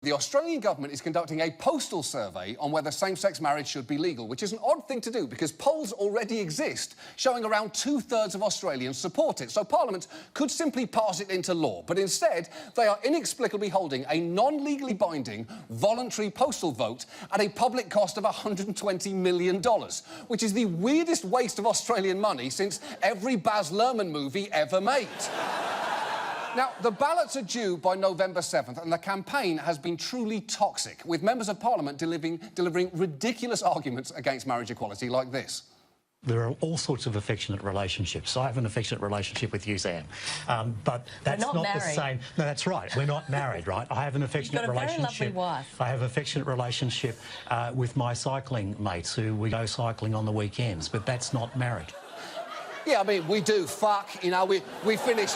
The Australian government is conducting a postal survey on whether same-sex marriage should be legal, which is an odd thing to do because polls already exist showing around 2/3 of Australians support it. So Parliament could simply pass it into law, but instead they are inexplicably holding a non-legally binding voluntary postal vote at a public cost of $120 million, which is the weirdest waste of Australian money since every Baz Luhrmann movie ever made. Now, the ballots are due by November 7th, and the campaign has been truly toxic, with members of Parliament delivering ridiculous arguments against marriage equality like this. There are all sorts of affectionate relationships. I have an affectionate relationship with you, Sam, but that's not the same. No, that's right. We're not married, right? I have an affectionate relationship. You've got a very lovely wife. I have an affectionate relationship with my cycling mates who we go cycling on the weekends, but that's not marriage. Yeah, I mean, we do fuck, you know, we finish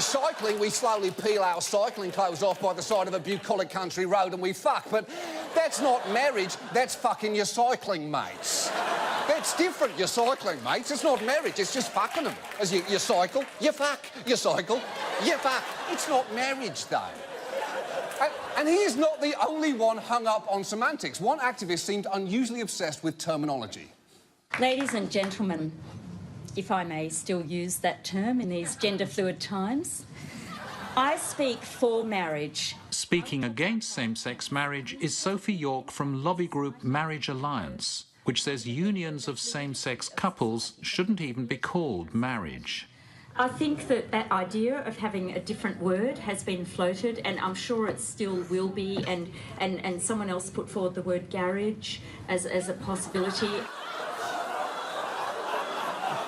cycling, we slowly peel our cycling clothes off by the side of a bucolic country road and we fuck, but that's not marriage, that's fucking your cycling mates. That's different, your cycling mates, it's not marriage, it's just fucking them. As you cycle, you fuck, you cycle, you fuck. It's not marriage, though. And he is not the only one hung up on semantics. One activist seemed unusually obsessed with terminology. Ladies and gentlemen, if I may still use that term in these gender-fluid times, I speak for marriage. Speaking against same-sex marriage is Sophie York from lobby group Marriage Alliance, which says unions of same-sex couples shouldn't even be called marriage. I think that idea of having a different word has been floated, and I'm sure it still will be, and someone else put forward the word garage as a possibility.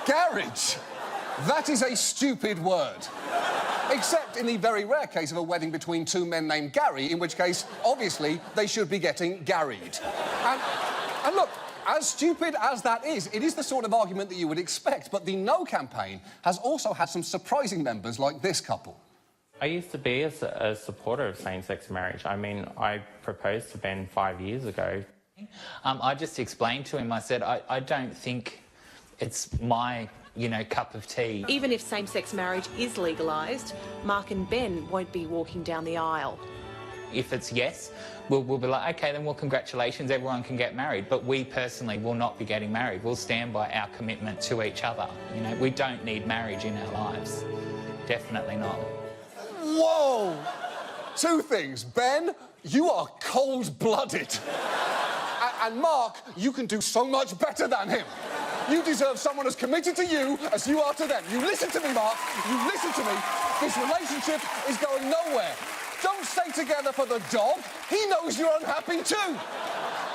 Garage? That is a stupid word. Except in the very rare case of a wedding between two men named Gary, in which case, obviously, they should be getting garried. And look, as stupid as that is, it is the sort of argument that you would expect, but the No campaign has also had some surprising members like this couple. I used to be a supporter of same-sex marriage. I mean, I proposed to Ben 5 years ago. I just explained to him, I said, I don't think it's my, cup of tea. Even if same-sex marriage is legalised, Mark and Ben won't be walking down the aisle. If it's yes, we'll be like, OK, then, well, congratulations, everyone can get married. But we personally will not be getting married. We'll stand by our commitment to each other. We don't need marriage in our lives. Definitely not. Whoa! Two things. Ben, you are cold-blooded. And Mark, you can do so much better than him. You deserve someone as committed to you as you are to them. You listen to me, Mark. You listen to me. This relationship is going nowhere. Don't stay together for the dog. He knows you're unhappy too.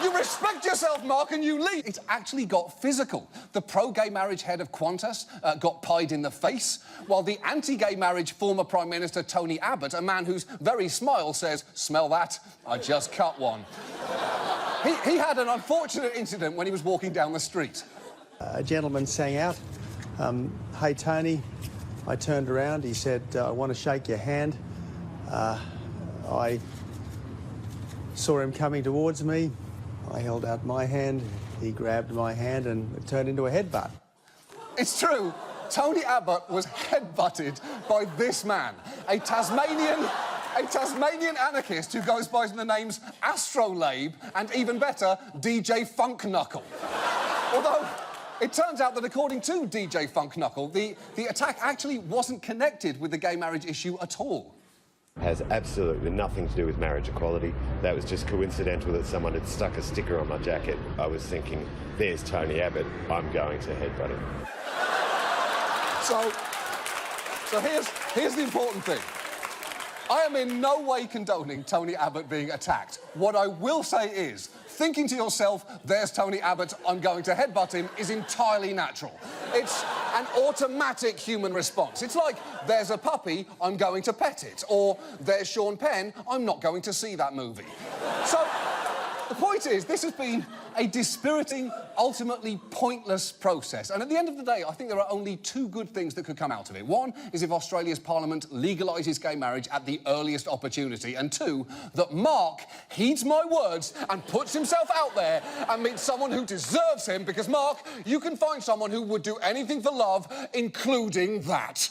You respect yourself, Mark, and you leave. It's actually got physical. The pro-gay marriage head of Qantas got pied in the face, while the anti-gay marriage former Prime Minister Tony Abbott, a man whose very smile says, "Smell that? I just cut one." He had an unfortunate incident when he was walking down the street. A gentleman sang out, "Hey, Tony." I turned around, he said, "I want to shake your hand." I saw him coming towards me. I held out my hand, he grabbed my hand, and it turned into a headbutt. It's true. Tony Abbott was headbutted by this man, a Tasmanian anarchist who goes by the names Astrolabe and, even better, DJ Funk Knuckle. Although it turns out that, according to DJ Funk Knuckle, the attack actually wasn't connected with the gay marriage issue at all. Has absolutely nothing to do with marriage equality. That was just coincidental that someone had stuck a sticker on my jacket. I was thinking, there's Tony Abbott, I'm going to headbutt him. So here's the important thing. I am in no way condoning Tony Abbott being attacked. What I will say is, thinking to yourself, there's Tony Abbott, I'm going to headbutt him, is entirely natural. It's an automatic human response. It's like, there's a puppy, I'm going to pet it. Or, there's Sean Penn, I'm not going to see that movie. So, the point is, this has been a dispiriting, ultimately pointless process. And at the end of the day, I think there are only two good things that could come out of it. One is if Australia's Parliament legalises gay marriage at the earliest opportunity. And two, that Mark heeds my words and puts himself out there and meets someone who deserves him, because, Mark, you can find someone who would do anything for love, including that.